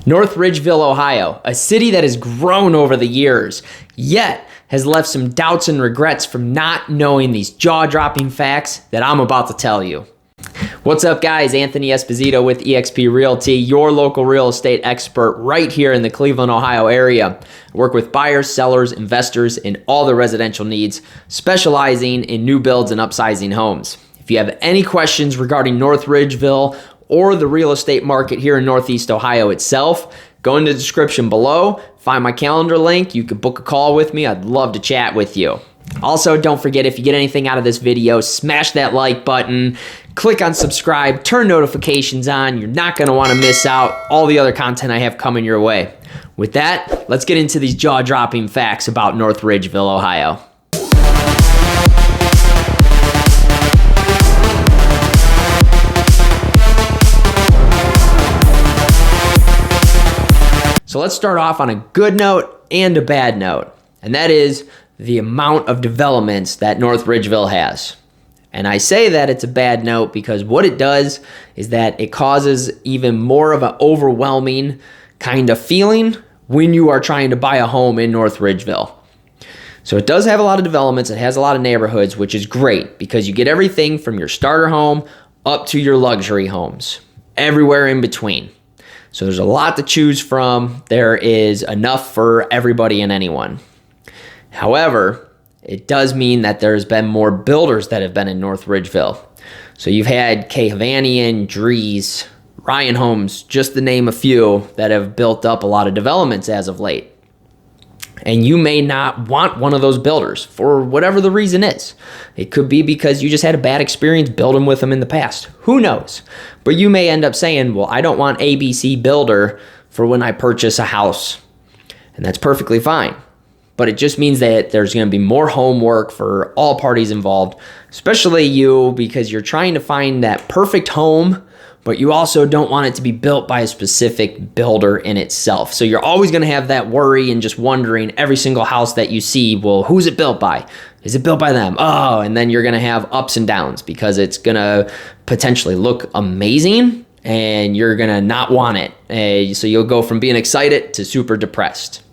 North Ridgeville, Ohio, a city that has grown over the years, yet has left some doubts and regrets from not knowing these jaw-dropping facts that I'm about to tell you. What's up, guys? Anthony Esposito with eXp Realty, your local real estate expert right here in the Cleveland, Ohio area. I work with buyers, sellers, investors in all the residential needs, specializing in new builds and upsizing homes. If you have any questions regarding North Ridgeville or the real estate market here in Northeast Ohio itself, go in the description below, find my calendar link. You can book a call with me. I'd love to chat with you. Also, don't forget, if you get anything out of this video, smash that like button, click on subscribe, turn notifications on. You're not going to want to miss out all the other content I have coming your way. With that, let's get into these jaw-dropping facts about North Ridgeville, Ohio. So let's start off on a good note and a bad note, and that is the amount of developments that North Ridgeville has. And I say that it's a bad note because what it does is that it causes even more of an overwhelming kind of feeling when you are trying to buy a home in North Ridgeville. So it does have a lot of developments. It has a lot of neighborhoods, which is great because you get everything from your starter home up to your luxury homes, everywhere in between. So there's a lot to choose from. There is enough for everybody and anyone. However, it does mean that there's been more builders that have been in North Ridgeville. So you've had K. Havanian, Drees, Ryan Homes, just to name a few, that have built up a lot of developments as of late. And you may not want one of those builders for whatever the reason is. It could be because you just had a bad experience building with them in the past. Who knows? But you may end up saying, well, I don't want ABC builder for when I purchase a house. And that's perfectly fine. But it just means that there's going to be more homework for all parties involved, especially you, because you're trying to find that perfect home, but you also don't want it to be built by a specific builder in itself. So you're always going to have that worry and just wondering every single house that you see, well, who's it built by? Is it built by them? Oh, and then you're going to have ups and downs because it's going to potentially look amazing and you're going to not want it. So you'll go from being excited to super depressed.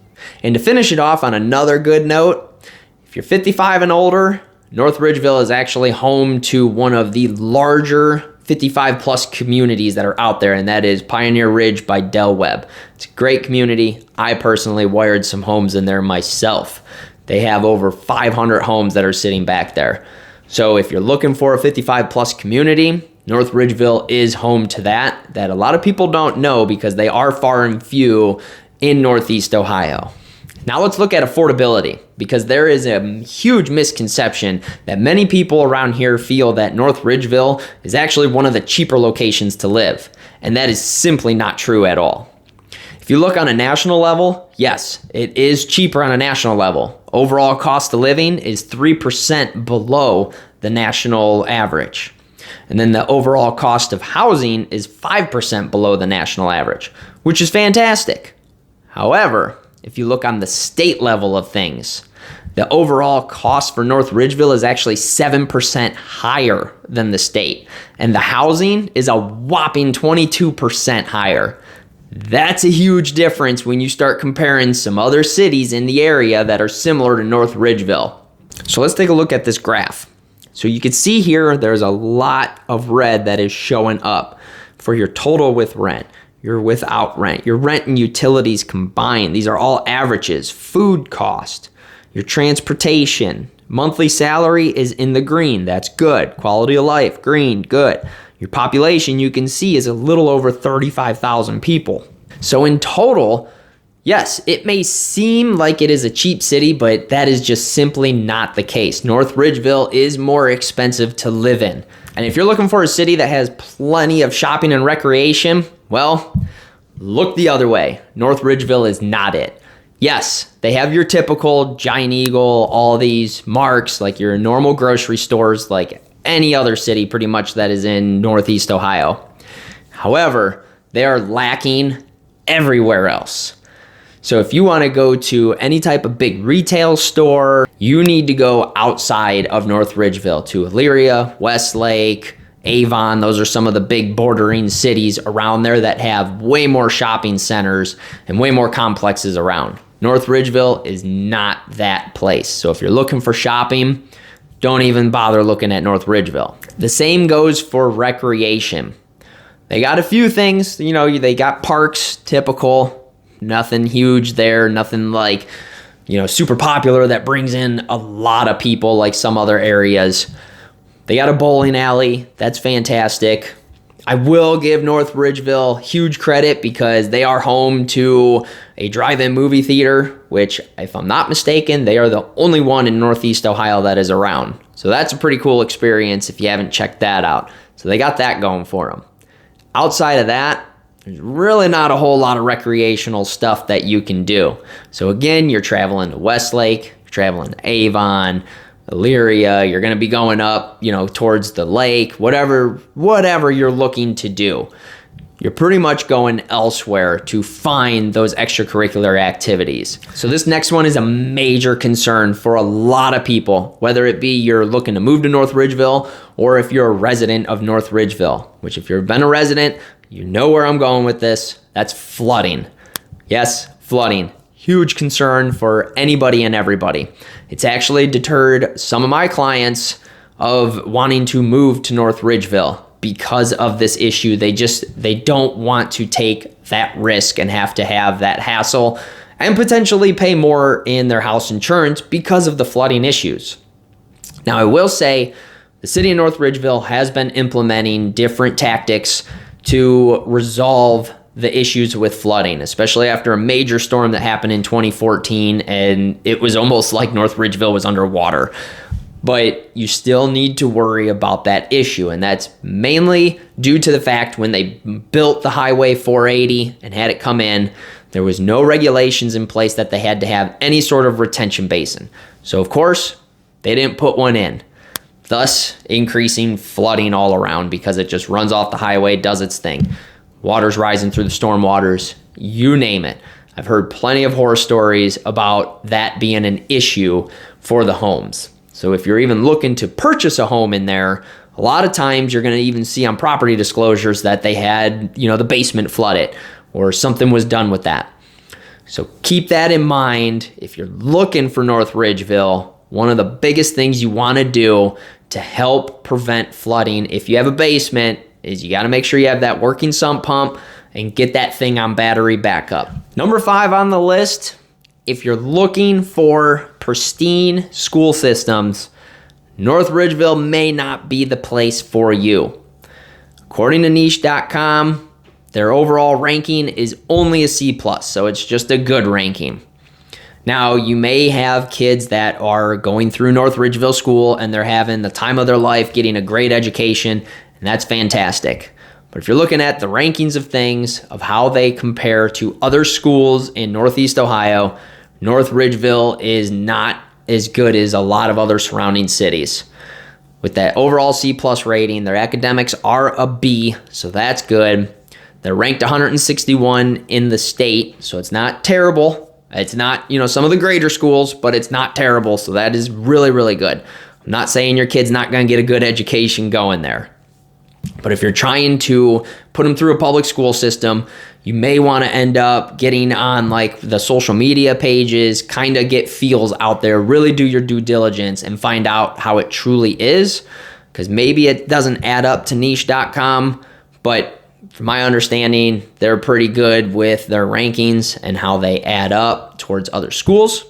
And to finish it off on another good note, if you're 55 and older, North Ridgeville is actually home to one of the larger 55 plus communities that are out there, and that is Pioneer Ridge by Del Webb. It's a great community. I personally wired some homes in there myself. They have over 500 homes that are sitting back there. So if you're looking for a 55 plus community, North Ridgeville is home to that a lot of people don't know because they are far and few in Northeast Ohio. Now let's look at affordability, because there is a huge misconception that many people around here feel that North Ridgeville is actually one of the cheaper locations to live, and that is simply not true at all. If you look on a national level, yes, it is cheaper on a national level. Overall cost of living is 3% below the national average. And then the overall cost of housing is 5% below the national average, which is fantastic. However, if you look on the state level of things, the overall cost for North Ridgeville is actually 7% higher than the state. And the housing is a whopping 22% higher. That's a huge difference when you start comparing some other cities in the area that are similar to North Ridgeville. So let's take a look at this graph. So you can see here, there's a lot of red that is showing up for your total with rent. Your without rent, your rent and utilities combined. These are all averages. Food cost, your transportation, monthly salary is in the green. That's good. Quality of life, green, good. Your population, you can see, is a little over 35,000 people. So in total, yes, it may seem like it is a cheap city, but that is just simply not the case. North Ridgeville is more expensive to live in. And if you're looking for a city that has plenty of shopping and recreation, well, look the other way. North Ridgeville is not it. Yes, they have your typical Giant Eagle, all these marks, like your normal grocery stores, like any other city pretty much that is in Northeast Ohio. However, they are lacking everywhere else. So if you want to go to any type of big retail store, you need to go outside of North Ridgeville to Elyria, Westlake, Avon. Those are some of the big bordering cities around there that have way more shopping centers and way more complexes around. North Ridgeville is not that place. So if you're looking for shopping, don't even bother looking at North Ridgeville. The same goes for recreation. They got a few things, they got parks, typical, nothing huge there, nothing like, super popular that brings in a lot of people like some other areas. They got a bowling alley. That's fantastic. I will give North Ridgeville huge credit because they are home to a drive-in movie theater, which, if I'm not mistaken, they are the only one in Northeast Ohio that is around. So that's a pretty cool experience if you haven't checked that out. So they got that going for them. Outside of that, there's really not a whole lot of recreational stuff that you can do. So again, you're traveling to Westlake, you're traveling to Avon, Elyria, you're going to be going up, towards the lake, whatever you're looking to do. You're pretty much going elsewhere to find those extracurricular activities. So this next one is a major concern for a lot of people, whether it be you're looking to move to North Ridgeville or if you're a resident of North Ridgeville, which if you've been a resident, you know where I'm going with this. That's flooding. Yes, flooding. Huge concern for anybody and everybody. It's actually deterred some of my clients of wanting to move to North Ridgeville because of this issue. They don't want to take that risk and have to have that hassle and potentially pay more in their house insurance because of the flooding issues. Now, I will say the city of North Ridgeville has been implementing different tactics to resolve the issues with flooding, especially after a major storm that happened in 2014, and it was almost like North Ridgeville was underwater. But you still need to worry about that issue, and that's mainly due to the fact when they built the Highway 480 and had it come in, there was no regulations in place that they had to have any sort of retention basin. So of course, they didn't put one in, thus increasing flooding all around because it just runs off the highway, does its thing. Water's rising through the storm waters, you name it. I've heard plenty of horror stories about that being an issue for the homes. So if you're even looking to purchase a home in there, a lot of times you're going to even see on property disclosures that they had, the basement flooded or something was done with that. So keep that in mind. If you're looking for North Ridgeville, one of the biggest things you want to do to help prevent flooding, if you have a basement, is you got to make sure you have that working sump pump and get that thing on battery backup. Number 5 on the list, if you're looking for pristine school systems, North Ridgeville may not be the place for you. According to niche.com, their overall ranking is only a C+, so it's just a good ranking. Now, you may have kids that are going through North Ridgeville School and they're having the time of their life, getting a great education, and that's fantastic. But if you're looking at the rankings of things, of how they compare to other schools in Northeast Ohio, North Ridgeville is not as good as a lot of other surrounding cities. With that overall C+ rating, their academics are a B, so that's good. They're ranked 161 in the state, so it's not terrible. It's not, some of the greater schools, but it's not terrible, so that is really, really good. I'm not saying your kid's not going to get a good education going there. But if you're trying to put them through a public school system, you may want to end up getting on like the social media pages, kind of get feels out there, really do your due diligence and find out how it truly is. Because maybe it doesn't add up to niche.com, but from my understanding, they're pretty good with their rankings and how they add up towards other schools.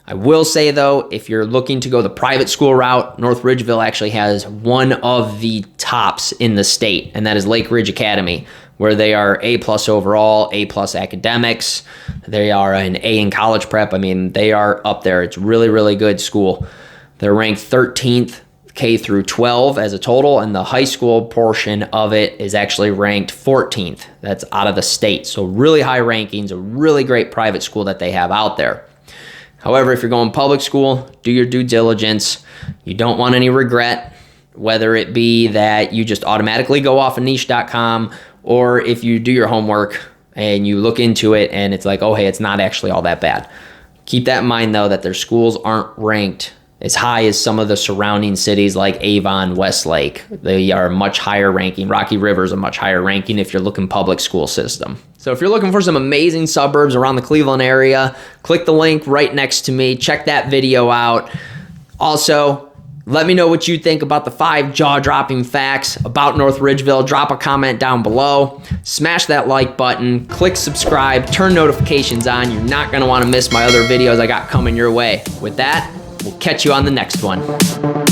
I will say, though, if you're looking to go the private school route, North Ridgeville actually has one of the tops in the state, and that is Lake Ridge Academy, where they are A+ overall, A+ academics. They are an A in college prep. I mean, they are up there. It's really, really good school. They're ranked 13th K through 12 as a total, and the high school portion of it is actually ranked 14th. That's out of the state. So really high rankings, a really great private school that they have out there. However, if you're going public school, do your due diligence. You don't want any regret, whether it be that you just automatically go off of niche.com, or if you do your homework and you look into it and it's like, oh, hey, it's not actually all that bad. Keep that in mind, though, that their schools aren't ranked as high as some of the surrounding cities like Avon, Westlake. They are much higher ranking. Rocky River is a much higher ranking if you're looking public school system. So if you're looking for some amazing suburbs around the Cleveland area, click the link right next to me. Check that video out. Also, let me know what you think about the 5 jaw-dropping facts about North Ridgeville. Drop a comment down below. Smash that like button. Click subscribe. Turn notifications on. You're not going to want to miss my other videos I got coming your way. With that, we'll catch you on the next one.